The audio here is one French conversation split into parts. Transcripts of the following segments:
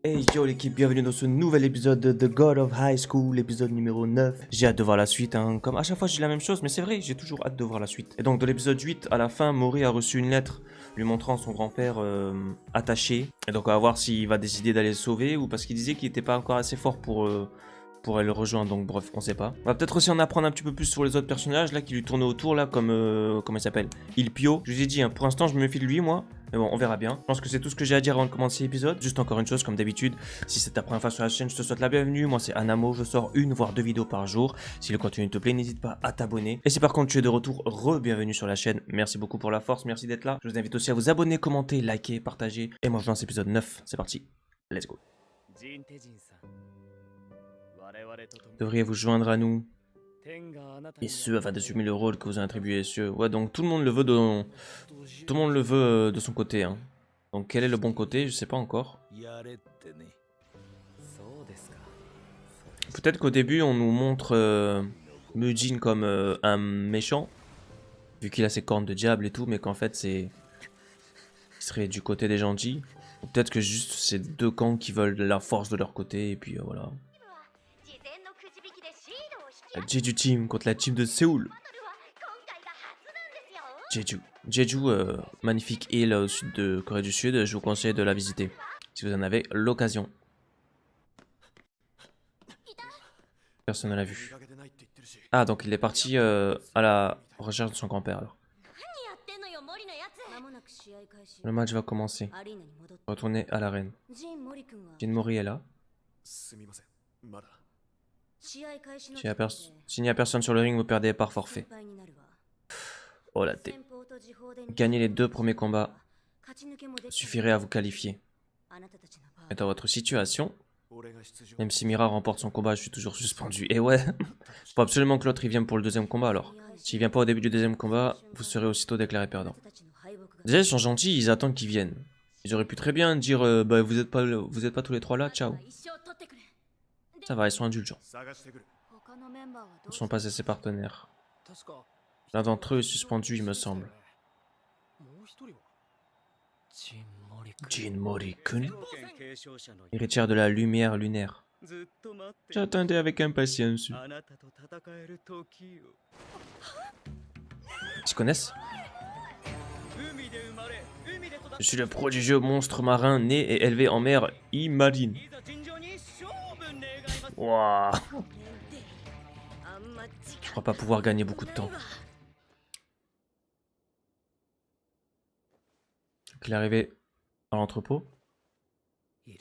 Hey yo l'équipe, bienvenue dans ce nouvel épisode de The God of High School, l'épisode numéro 9. J'ai hâte de voir la suite, hein. Comme à chaque fois je dis la même chose, mais c'est vrai, j'ai toujours hâte de voir la suite. Et donc dans l'épisode 8, à la fin, Mori a reçu une lettre lui montrant son grand-père attaché. Et donc on va voir s'il va décider d'aller le sauver ou parce qu'il disait qu'il n'était pas encore assez fort pour aller le rejoindre, donc bref, on sait pas. On va peut-être aussi en apprendre un petit peu plus sur les autres personnages là qui lui tournaient autour là, comme comment il s'appelle, Il Pio. Je vous ai dit, hein, pour l'instant je me méfie de lui moi. Mais bon, on verra bien. Je pense que c'est tout ce que j'ai à dire avant de commencer l'épisode. Juste encore une chose, comme d'habitude, si c'est ta première fois sur la chaîne, je te souhaite la bienvenue. Moi, c'est Anamo. Je sors une voire deux vidéos par jour. Si le contenu te plaît, n'hésite pas à t'abonner. Et si par contre tu es de retour, re-bienvenue sur la chaîne. Merci beaucoup pour la force. Merci d'être là. Je vous invite aussi à vous abonner, commenter, liker, partager. Et moi, je lance l'épisode 9. C'est parti. Let's go. Devriez vous joindre à nous. Et ce, afin d'assumer le rôle que vous a attribué, ce. Ouais, donc tout le monde le veut de... Tout le monde le veut de son côté, hein. Donc quel est le bon côté, je sais pas encore. Peut-être qu'au début on nous montre Mujin comme un méchant, vu qu'il a ses cornes de diable et tout, mais qu'en fait c'est... Il serait du côté des gentils. Ou peut-être que juste c'est deux camps qui veulent la force de leur côté, et puis voilà. La Jeju Team contre la team de Séoul. Jeju. Jeju, magnifique île au sud de Corée du Sud, je vous conseille de la visiter, si vous en avez l'occasion. Personne ne l'a vu. Ah, donc il est parti à la recherche de son grand-père alors. Le match va commencer. Retournez à l'arène. Jin Mori est là. S'il n'y a personne sur le ring, vous perdez par forfait. Oh la tête. Gagner les 2 premiers combats suffirait à vous qualifier. Et dans votre situation, même si Mira remporte son combat, je suis toujours suspendu. Et ouais, faut absolument que l'autre il vienne pour le deuxième combat alors. S'il vient pas au début du deuxième combat, vous serez aussitôt déclaré perdant. Déjà ils sont gentils, ils attendent qu'ils viennent. Ils auraient pu très bien dire bah vous êtes pas tous les trois là, ciao. Ça va, ils sont indulgents. Ils ne sont pas assez partenaires. L'un d'entre eux est suspendu, il me semble. Jin Mori-kun, héritière de la lumière lunaire. J'attendais avec impatience. Ils se connaissent? Je suis le prodigieux monstre marin né et élevé en mer Imarine. Wouah. Je crois pas pouvoir gagner beaucoup de temps. Donc, il est arrivé à l'entrepôt. Il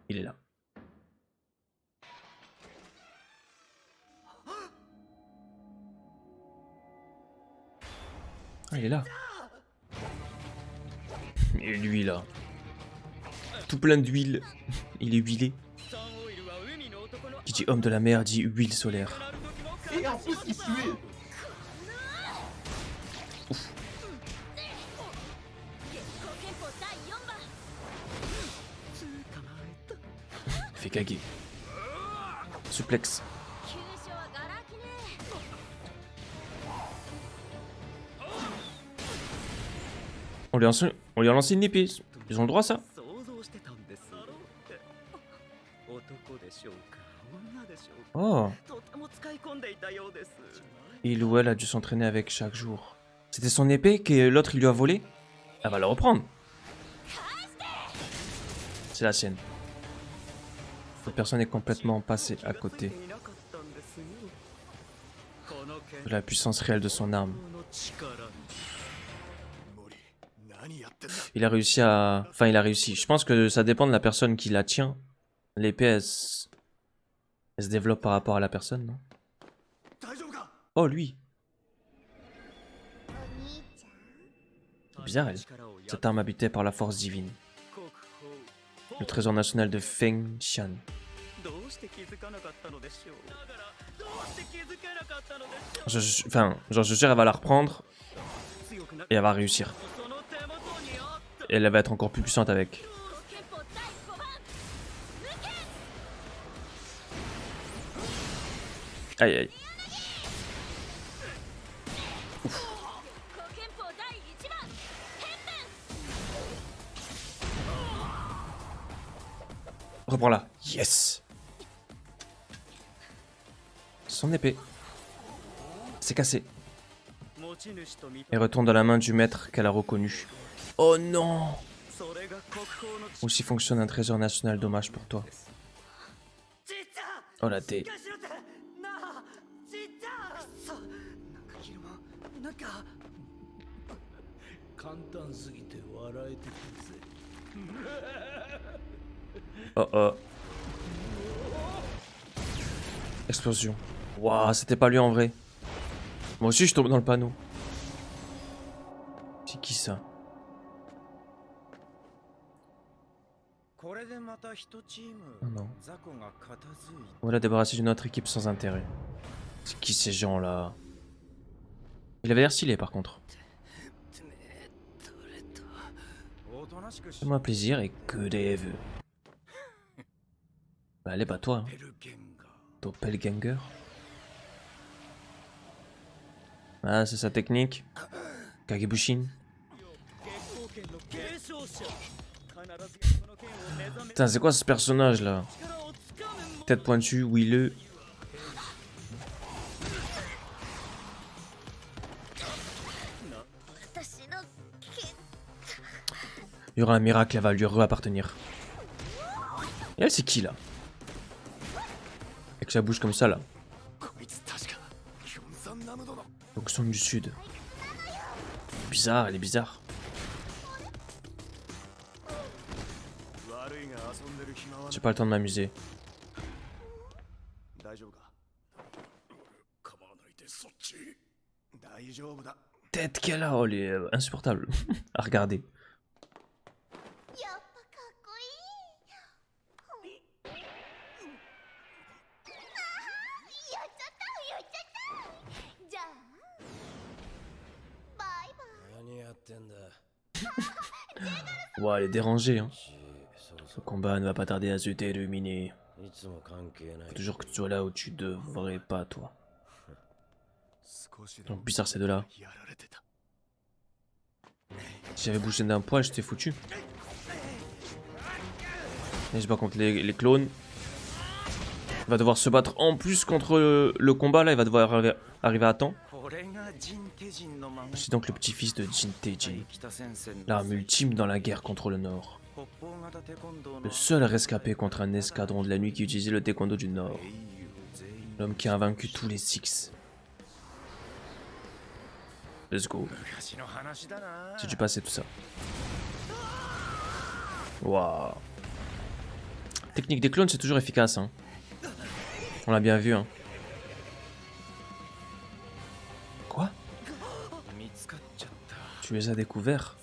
est là. Ah, il est là. Et lui là. Tout plein d'huile. Il est huilé. Qui dit homme de la mer dit huile solaire. Et en plus, il suait. Ouf. Fait caguer. Suplex. On lui a lancé une épée. Ils ont le droit à ça. Oh. Il ou elle a dû s'entraîner avec chaque jour. C'était son épée que l'autre il lui a volée. Elle va la reprendre. C'est la sienne. Cette personne est complètement passée à côté de la puissance réelle de son arme. Il a réussi à... Enfin, il a réussi. Je pense que ça dépend de la personne qui la tient. L'épée, elle se développe par rapport à la personne, non? Oh, lui. C'est bizarre, elle. Cette arme habitée par la force divine. Le trésor national de Feng Xian. Enfin, genre, je jure, elle va la reprendre. Et elle va réussir. Et elle va être encore plus puissante avec. Aïe aïe. Ouf. Reprends-la. Yes. Son épée. C'est cassé. Et retourne dans la main du maître qu'elle a reconnu. Oh non! Aussi fonctionne un trésor national, dommage pour toi. Oh la thé. 簡単すぎて笑えてくるぜ。 Oh oh. Explosion. Waouh, c'était pas lui en vrai. Moi aussi je tombe dans le panneau. C'est qui ça? Oh non. Voilà, débarrassé d'une autre équipe sans intérêt. C'est qui ces gens là? Il avait l'air stylé par contre. Fais-moi plaisir et que des vœux. Bah allez, pas toi. Hein. Doppelganger. Ah, c'est sa technique. Kagebushin. Putain, c'est quoi ce personnage là? Tête pointue, huileux. Il y aura un miracle, elle va lui re-appartenir. Et elle, c'est qui là? Avec sa bouche comme ça là. Donc son du sud. Bizarre, elle est bizarre. J'ai pas le temps de m'amuser. Tête qu'elle a, oh, elle est insupportable à regarder. Ouah, elle est dérangée, hein. Ce combat ne va pas tarder à se terminer. Faut toujours que tu sois là où tu devrais pas, toi. Donc bizarre ces deux-là. Si j'avais bougé d'un poil, j'étais foutu. Et je bats contre les clones. Il va devoir se battre en plus contre le combat, là, il va devoir arriver à temps. C'est donc le petit-fils de Jin Taejin, l'arme ultime dans la guerre contre le Nord. Le seul rescapé contre un escadron de la nuit qui utilisait le taekwondo du Nord. L'homme qui a vaincu tous les Six. Let's go. J'ai dû passer tout ça. Waouh. Technique des clones, c'est toujours efficace, hein. On l'a bien vu, hein. Quoi? Tu les as découverts?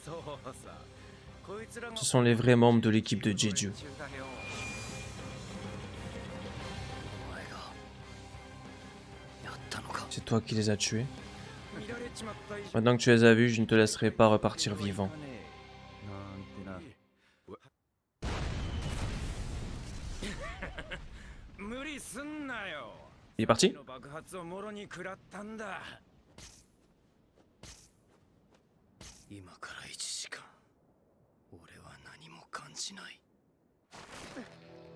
Ce sont les vrais membres de l'équipe de Jeju. C'est toi qui les as tués? Maintenant que tu les as vus, je ne te laisserai pas repartir vivant. Il est parti?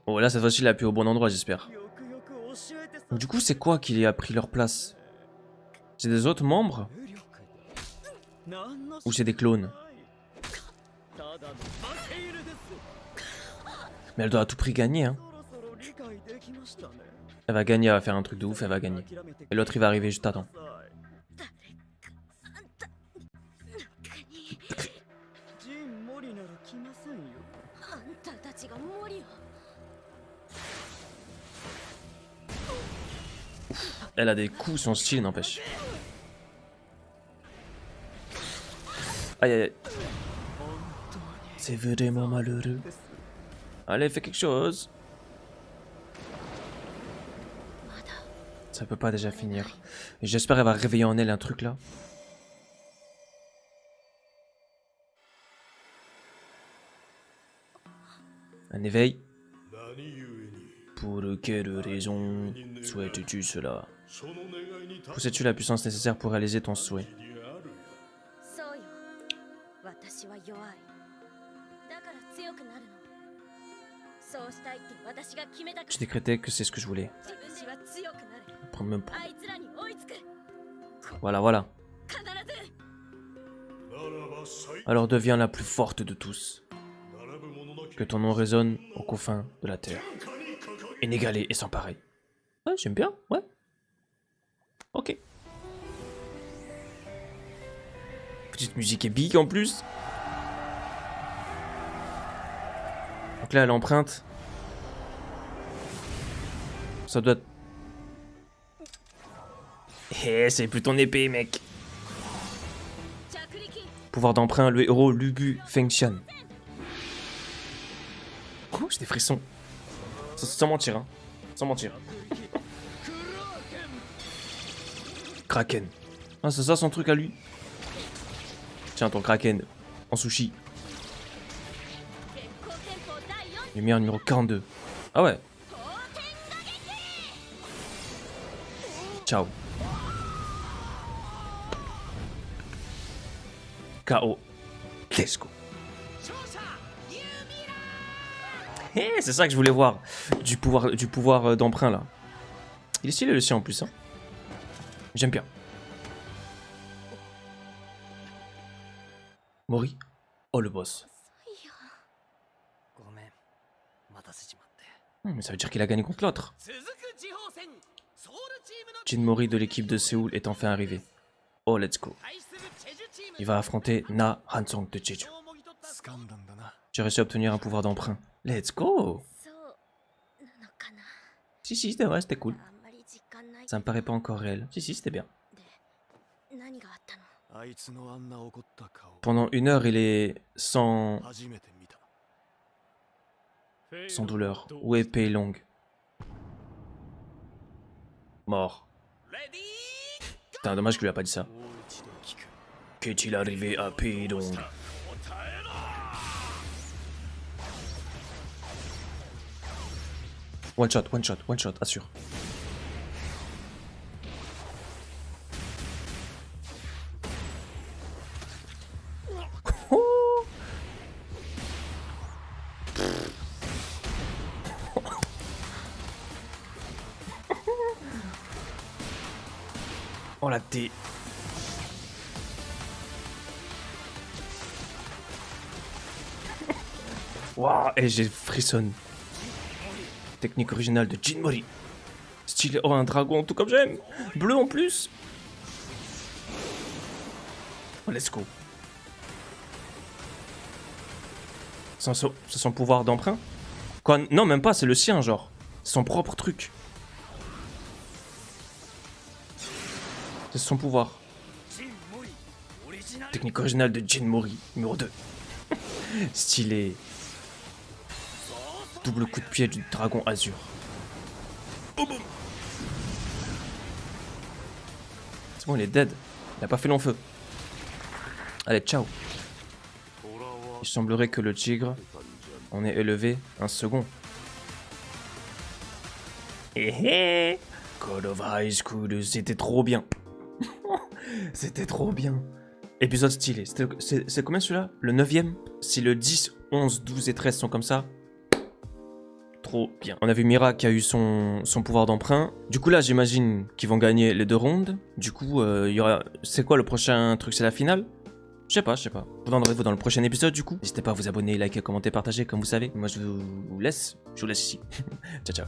Oh là cette fois-ci il a appuyé au bon endroit j'espère. Donc du coup c'est quoi qui a pris leur place? C'est des autres membres? Ou c'est des clones? Mais elle doit à tout prix gagner hein. Elle va gagner, elle va faire un truc de ouf, elle va gagner. Et l'autre il va arriver juste à temps. Elle a des coups, son style n'empêche. Aïe aïe aïe. C'est vraiment malheureux. Allez, fais quelque chose. Ça peut pas déjà finir. J'espère qu'elle va réveiller en elle un truc là. Un éveil. Pour quelle raison souhaites-tu cela? Possèdes-tu la puissance nécessaire pour réaliser ton souhait? そうしたいって私が決めたから J'ai décrété que c'est ce que je voulais. 私は強くなる あいつらに追いつく Voilà, voilà. 必ず Alors deviens la plus forte de tous. Que ton nom résonne aux confins de la terre. Inégalé et sans pareil. Ouais, j'aime bien, ouais. Ok. Petite musique épique en plus. Donc là, elle emprunte. Ça doit... Eh, c'est plus ton épée, mec. 着陸 Pouvoir d'emprunt, le héros Lubu Fengxian. Oh, j'ai des frissons. Sans mentir, hein. Sans mentir. Kraken. Ah, c'est ça son truc à lui. Tiens, ton Kraken. En sushi. 鉄鋼戦法第4 Lumière numéro 42. Ah ouais. Ciao. KO. Let's go. Eh, c'est ça que je voulais voir. Du pouvoir d'emprunt là. Il est stylé le sien en plus. Hein. J'aime bien. Mori. Oh le boss. ごめん待たせちまって Mais ça veut dire qu'il a gagné contre l'autre. 続く地方戦ソウルチームの Jin Mori de l'équipe de Séoul est enfin arrivé. Oh let's go. 対するチェジュチーム Il va affronter Na Hansong de Jeju. をもぎ取った 掴んだんだな J'ai réussi à obtenir un pouvoir d'emprunt. Let's go. そうなのかな Si si, c'était vrai, c'était cool. あんまり実感ない Ça me paraît pas encore réel. Si si, c'était bien. で何があったのあいつのあんな怒った顔 Pendant 1 heure, il est sans 初めて見た douleur ou épée longue. Mort. レディー Putain, dommage que lui a pas dit ça. もう一度聞く Qu'est-il arrivé à Pédong? 答えろ One shot, assure. Oh la thé. Waouh, et j'ai frissonne. Technique originale de Jin Mori. Stylé, oh un dragon, tout comme j'aime. Bleu en plus. Oh, let's go. C'est son pouvoir d'emprunt? Quoi? Non, même pas, c'est le sien, genre. C'est son propre truc. C'est son pouvoir. ジンモリオリジナル Technique originale de Jin Mori, numéro 2. Stylé. Double coup de pied du dragon azur. Boum, boum. C'est bon, il est dead. Il a pas fait long feu. Allez, ciao. Il semblerait que le tigre en ait élevé un second. Eh eh. God of High School, c'était trop bien. C'était trop bien. Épisode stylé. C'est combien celui-là? Le 9ème? Si le 10, 11, 12 et 13 sont comme ça, trop bien. On a vu Mira qui a eu son pouvoir d'emprunt. Du coup là, j'imagine qu'ils vont gagner les 2 rounds. Du coup, il y aura... C'est quoi le prochain truc? C'est la finale? Je sais pas. Vous rendrez-vous dans le prochain épisode du coup. N'hésitez pas à vous abonner, liker, commenter, partager comme vous savez. Moi je vous laisse ici. Ciao ciao.